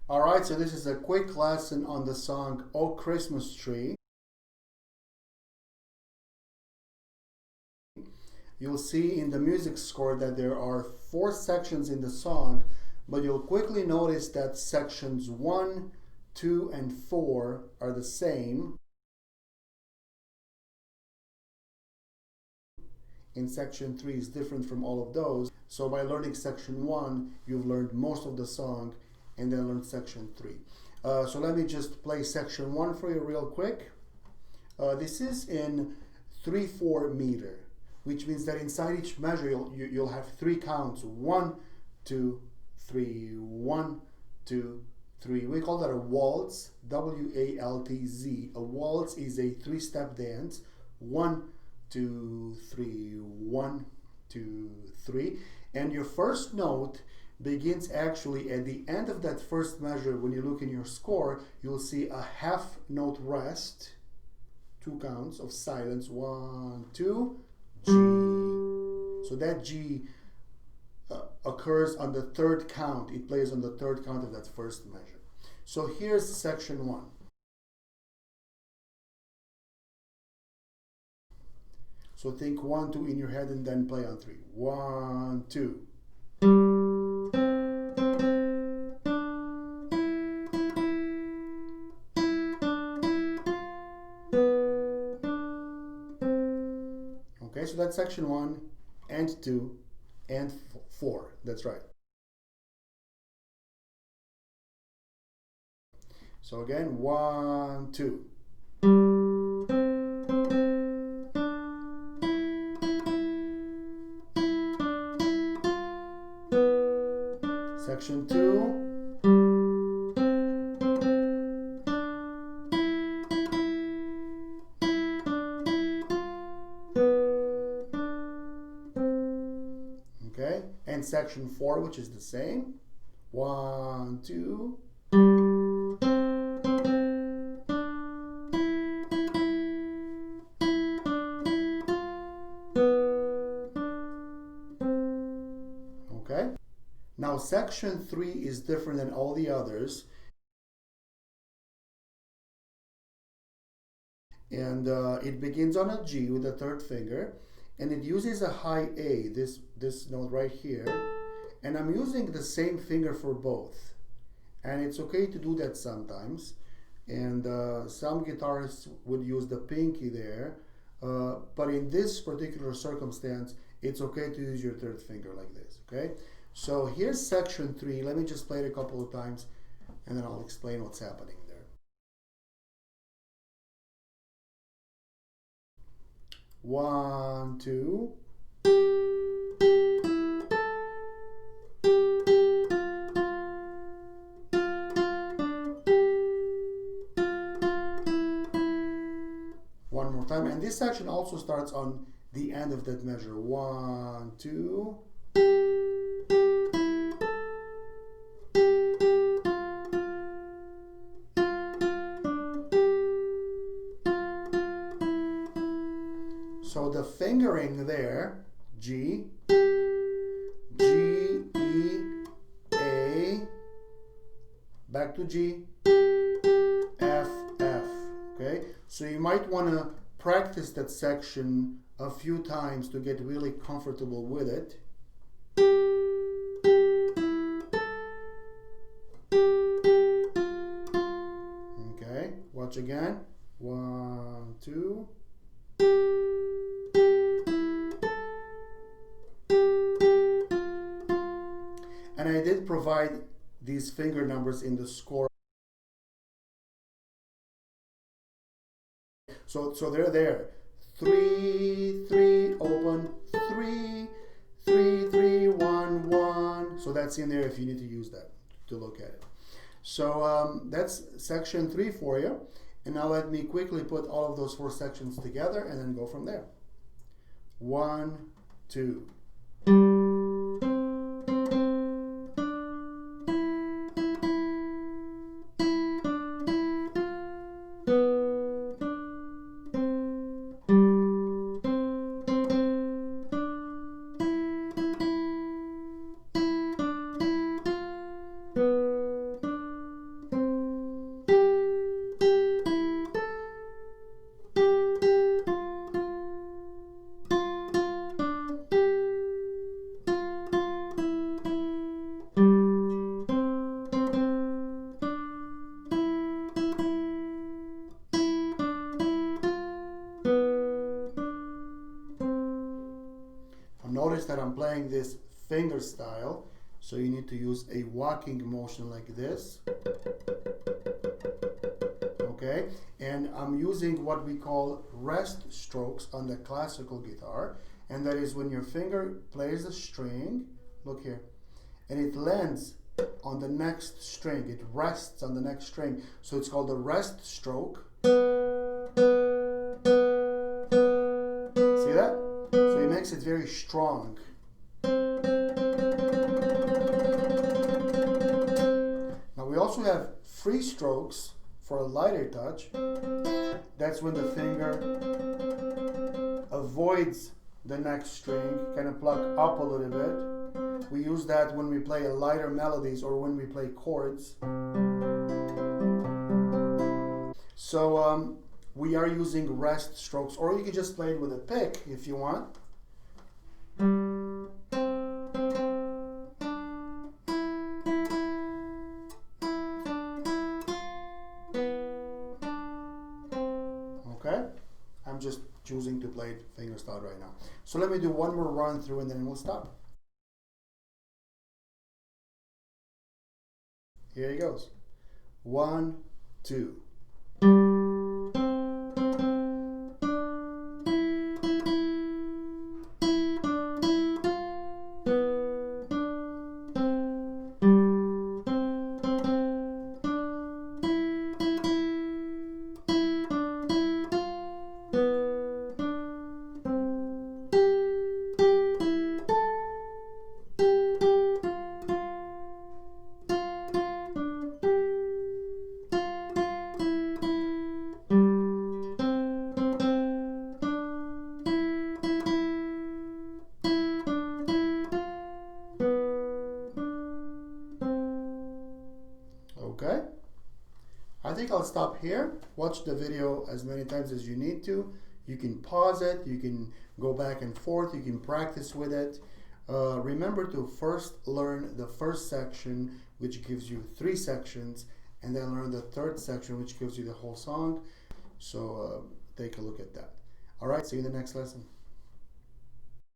Alright, so this is a quick lesson on the song "Oh Christmas Tree." You'll see in the music score that there are 4 sections in the song, but you'll quickly notice that sections 1, 2, and 4 are the same. In section 3 is different from all of those. So by learning section 1, you've learned most of the song, and then learn section 3. So let me just play section 1 for you real quick. This is in 3/4 meter, which means that inside each measure you'll have 3 counts: 1, 2, 3, 1, 2, 3. We call that a waltz, W-A-L-T-Z. A waltz is a 3-step dance. 1, 2, 3, 1, 2, 3. And your first note begins actually at the end of that first measure. When you look in your score, you'll see a half note rest, 2 counts of silence, 1, 2, G. So that G occurs on the 3rd count. It plays on the 3rd count of that first measure. So here's section 1. So think 1, 2 in your head and then play on 3. 1, 2. Okay, so that's section 1 and 2 and 4. That's right. So again, 1, 2. Section 2. Okay, and section 4, which is the same. 1, 2. Okay, now section 3 is different than all the others. And it begins on a G with the 3rd finger, and it uses a high A, this note right here, and I'm using the same finger for both, and it's okay to do that sometimes, and some guitarists would use the pinky there, but in this particular circumstance it's okay to use your 3rd finger like this. Okay, so here's section 3. Let me just play it a couple of times and then I'll explain what's happening there. 1, 2. One more time, and this section also starts on the end of that measure. 1, 2. So the fingering there, G, G, E, A, back to G, F, F, okay? So you might want to practice that section a few times to get really comfortable with it. Okay, watch again. 1, 2. And I did provide these finger numbers in the score. So they're there. 3, 3, open, 3, 3, 3, 1, 1. So that's in there if you need to use that to look at it. So that's section 3 for you. And now let me quickly put all of those 4 sections together and then go from there. 1, 2. I'm playing this finger style, so you need to use a walking motion like this. Okay, and I'm using what we call rest strokes on the classical guitar, and that is when your finger plays the string, look here, and it lands on the next string, it rests on the next string, so it's called the rest stroke. See that? So it makes it very strong. Now we also have free strokes for a lighter touch. That's when the finger avoids the next string, kind of pluck up a little bit. We use that when we play lighter melodies or when we play chords. So we are using rest strokes, or you can just play it with a pick if you want. Okay, I'm just choosing to play it fingerstyle right now. So let me do one more run through and then we'll stop. Here he goes. 1, 2. Okay, I think I'll stop here. Watch the video as many times as you need to. You can pause it, you can go back and forth, you can practice with it. Remember to first learn the first section, which gives you 3 sections, and then learn the third section, which gives you the whole song. So take a look at that. All right, see you in the next lesson.